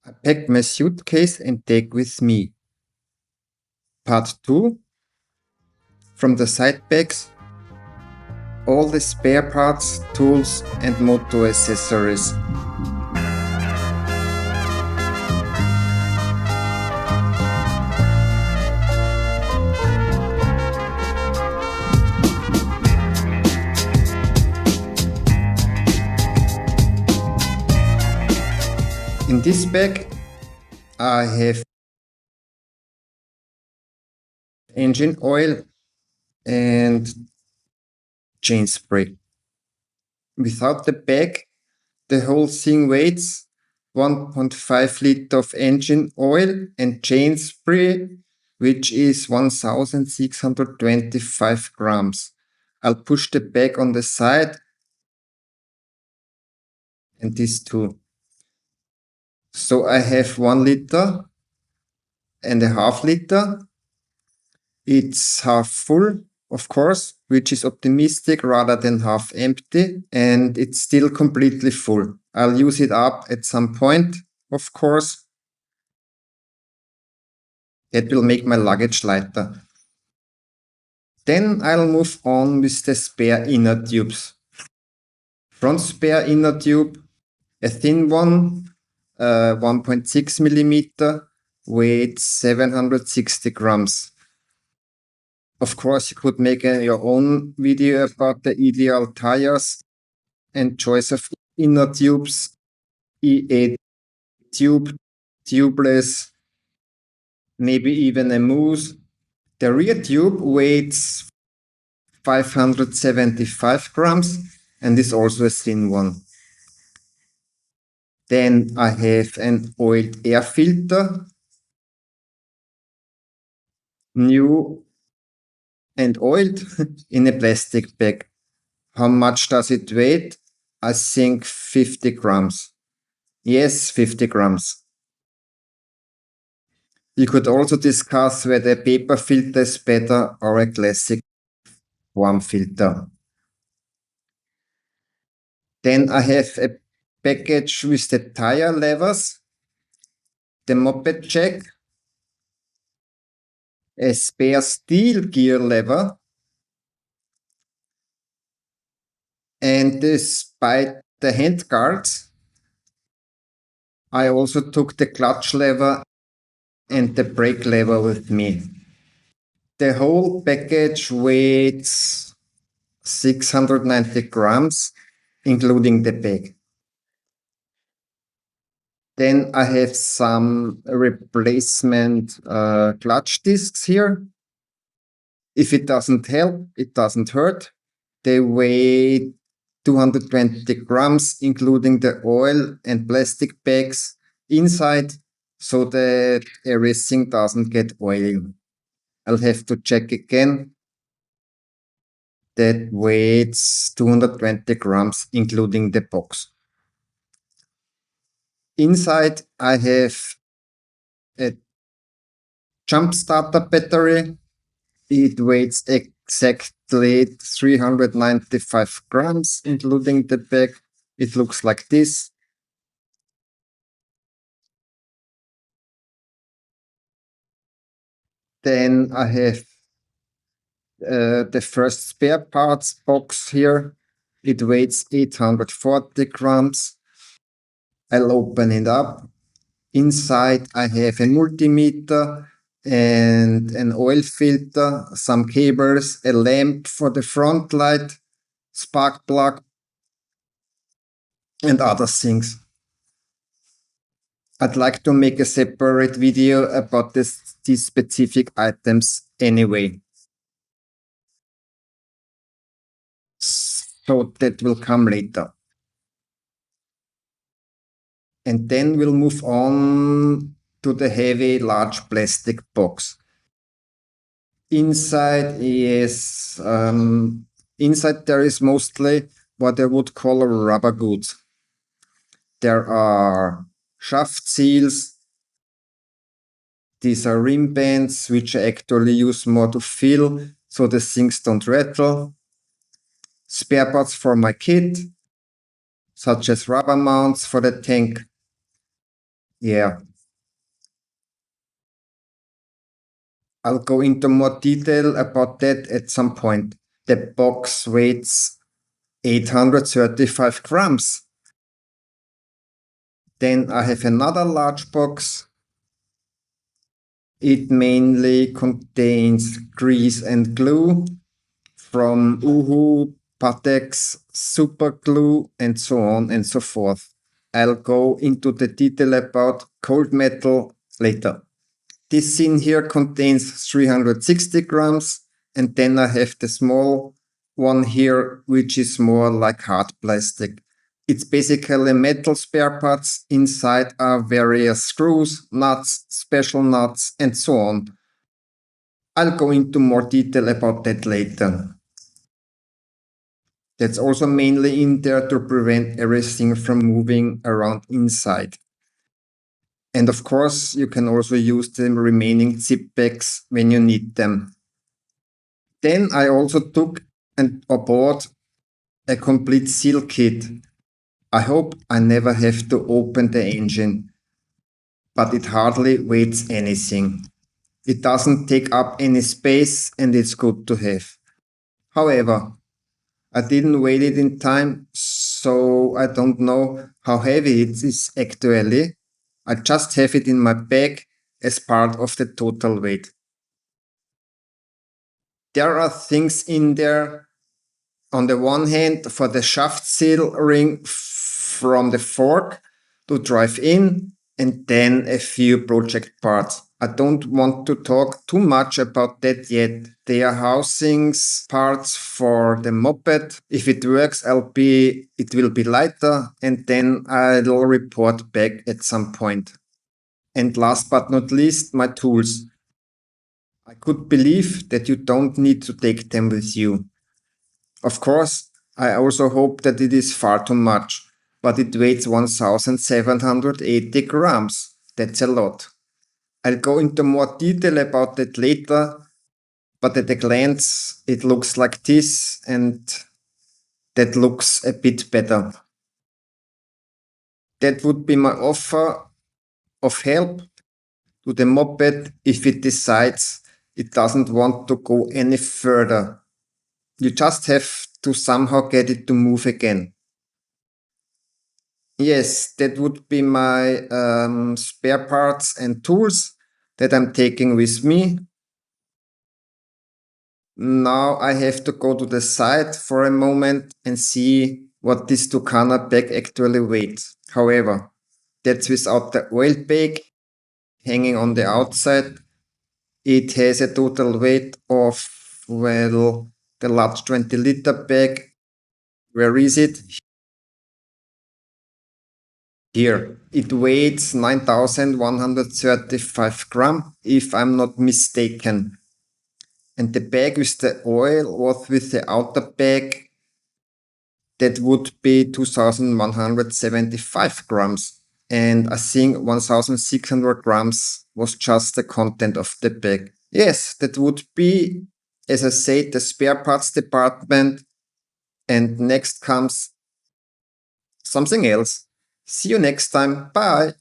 I packed my suitcase and take with me. Part 2. From the side bags, all the spare parts, tools and moto accessories. In this bag, I have engine oil and chain spray. Without the bag, the whole thing weighs 1.5 liter of engine oil and chain spray, which is 1625 grams. I'll push the bag on the side and this too. So I have 1 liter and a half liter. It's half full, of course, which is optimistic rather than half empty, and it's still completely full. I'll use it up at some point, of course. That will make my luggage lighter. Then I'll move on with the spare inner tubes. Front spare inner tube, a thin one, 1.6 millimeter, weighs 760 grams. Of course, you could make your own video about the ideal tires and choice of inner tubes, E8 tube, tubeless, maybe even a mousse. The rear tube weighs 575 grams and is also a thin one. Then I have an oiled air filter, new and oiled in a plastic bag. How much does it weigh? I think 50 grams. Yes, 50 grams. You could also discuss whether a paper filter is better or a classic warm filter. Then I have a package with the tire levers, the moped jack, a spare steel gear lever, and despite the hand guards, I also took the clutch lever and the brake lever with me. The whole package weighs 690 grams, including the bag. Then I have some replacement clutch discs here. If it doesn't help, it doesn't hurt. They weigh 220 grams, including the oil and plastic bags inside, so that everything doesn't get oily. I'll have to check again. That weighs 220 grams, including the box. Inside, I have a jump starter battery. It weighs exactly 395 grams, including the bag. It looks like this. Then I have the first spare parts box here. It weighs 840 grams. I'll open it up. Inside I have a multimeter and an oil filter, some cables, a lamp for the front light, spark plug, and other things. I'd like to make a separate video about these specific items anyway. So that will come later. And then we'll move on to the heavy, large plastic box. Inside inside there is mostly what I would call rubber goods. There are shaft seals. These are rim bands, which I actually use more to feel so the things don't rattle. Spare parts for my kit, such as rubber mounts for the tank. Yeah, I'll go into more detail about that at some point. The box weighs 835 grams. Then I have another large box. It mainly contains grease and glue from Uhu, Patex, super glue, and so on and so forth. I'll go into the detail about cold metal later. This in here contains 360 grams, and then I have the small one here, which is more like hard plastic. It's basically metal spare parts. Inside are various screws, nuts, special nuts, and so on. I'll go into more detail about that later. That's also mainly in there to prevent everything from moving around inside. And of course, you can also use the remaining zip bags when you need them. Then I also took and bought a complete seal kit. I hope I never have to open the engine, but it hardly weighs anything. It doesn't take up any space and it's good to have. However, I didn't weigh it in time, so I don't know how heavy it is actually. I just have it in my bag as part of the total weight. There are things in there. On the one hand, for the shaft seal ring from the fork to drive in, and then a few project parts. I don't want to talk too much about that yet. They are housings parts for the moped. If it works, it will be lighter, and then I'll report back at some point. And last but not least, my tools. I could believe that you don't need to take them with you. Of course, I also hope that it is far too much, but it weighs 1780 grams. That's a lot. I'll go into more detail about that later, but at a glance, it looks like this, and that looks a bit better. That would be my offer of help to the moped if it decides it doesn't want to go any further. You just have to somehow get it to move again. Yes, that would be my spare parts and tools that I'm taking with me. Now I have to go to the side for a moment and see what this Tucana bag actually weighs. However, that's without the oil bag hanging on the outside. It has a total weight of, well, the large 20-liter bag. Where is it? Here. It weighs 9,135 grams, if I'm not mistaken. And the bag with the oil was with the outer bag. That would be 2,175 grams. And I think 1,600 grams was just the content of the bag. Yes, that would be, as I said, the spare parts department. And next comes something else. See you next time. Bye.